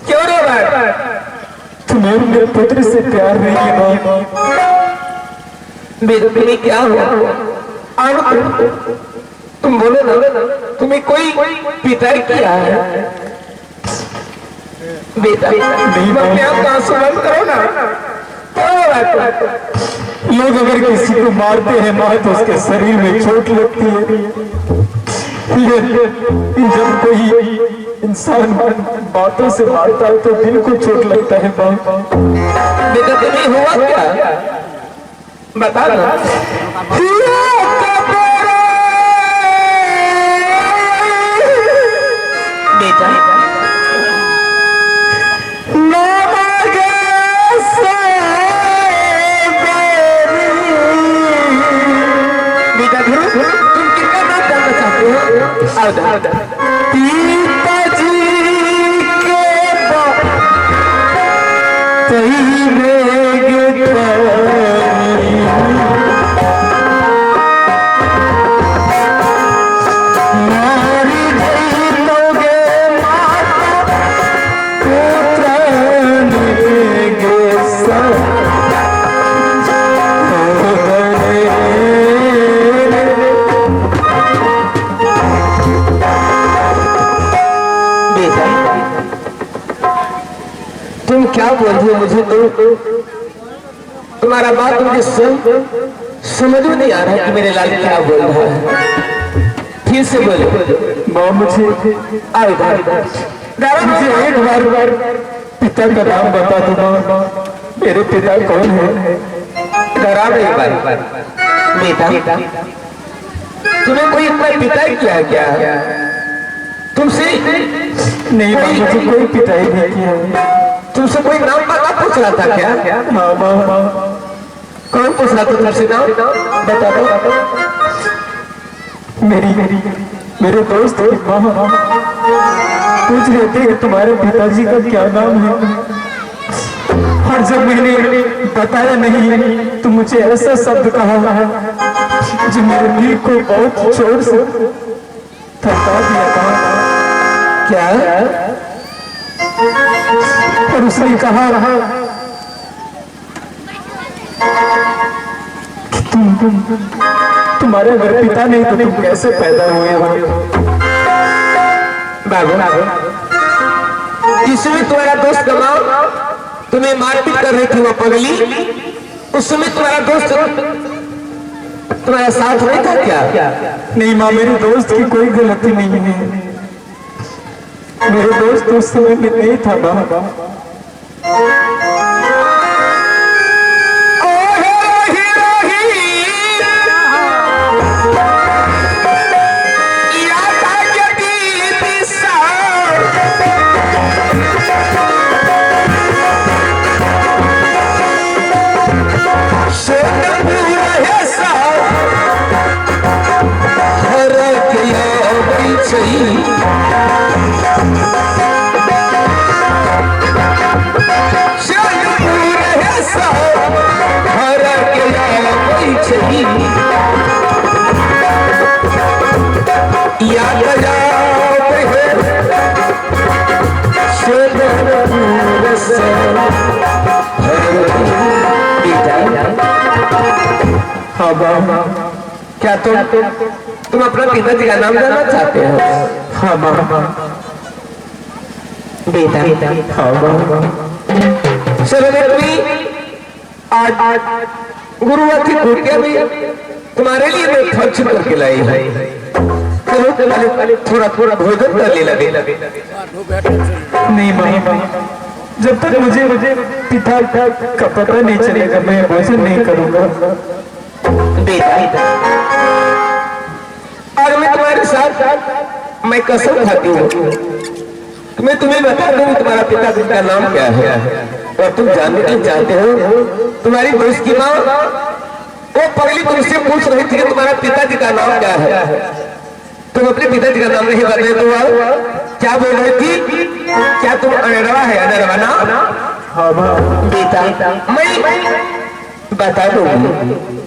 क्यों रो रहा है? तुम्हें मेरे पुत्र से प्यार नहीं है माँ। मेरे लिए क्या हुआ? तुम बोलो ना, तुम्हें कोई पिता किया है? बेटा अपने आप का आंसू बंद करो ना। लोग अगर किसी को मारते हैं माँ तो उसके शरीर में चोट लगती है, जब कोई इंसान बातों से मारता है तो दिल को चोट लगता है माँ। बेटा तुम्हें हुआ क्या? बता ना। पिताजी के तुम क्या बोल रही हो? मुझे तो तुम्हारा बात मुझे समझ में नहीं आ रहा कि मेरे लाल क्या बोल रहा है। फिर से बोलो। माँ मुझे मुझे एक बार पिता का नाम बता दो माँ। मेरे पिता कौन है? डरा एक बार बेटा, तुम्हें कोई अपना पिता किया क्या? तुमसे नहीं माँ, मुझे कोई पिता ही नहीं किया। तुमसे कोई नाम पता पूछ रहा था क्या? हाँ माँ। कौन पूछ रहा था तुमसे नाम? बता दो। मेरे दोस्त माँ पूछ रहे थे कि तुम्हारे पिताजी का क्या नाम है, और जब मैंने बताया नहीं तो मुझे ऐसा शब्द कहा जो मेरे दिल को बहुत जोर से थका दिया था। क्या? और उसने कहा कि तुम्हारे अगर पिता नहीं तो तुम कैसे पैदा हुए हो? बाबू, जिसमें तुम्हारा दोस्त कमाओ तुम्हें मारपीट कर रही थी वो पगली, उस समय तुम्हारा दोस्त तुम्हारा साथ नहीं था क्या? नहीं माँ, मेरे दोस्त की कोई गलती नहीं है। मेरे दोस्त उस समय में नहीं था माँ। हाँ बाबा, क्या तुम अपना पिताजी का नाम जानना चाहते हो? हाँ बाबा। बेटा, हाँ बाबा। चलो आज गुरुवार कुटिया में तुम्हारे लिए मैं खर्च करके लाई है। चलो थोड़ा भोजन कर ले लगे। नहीं माँ, जब तक मुझे पिता का पता नहीं चलेगा मैं भोजन नहीं करूँगा। बेटा, और मैं तुम्हारे साथ मैं कसम खाती हूँ, मैं तुम्हें बता दूँ तुम्हारा पिताजी का नाम क्या है, और तुम जानने के चाहते हो। तुम्हारी दोस्त की माँ वो पगली तुमसे पूछ रही थी कि तुम्हारा पिताजी का नाम क्या है। तुम अपने पिताजी का नाम नहीं बताए तो क्या बोल रही थी? क्या तुम अनरवा है? अनरवा ना? हाँ बेटा, मैं बता दूंगी।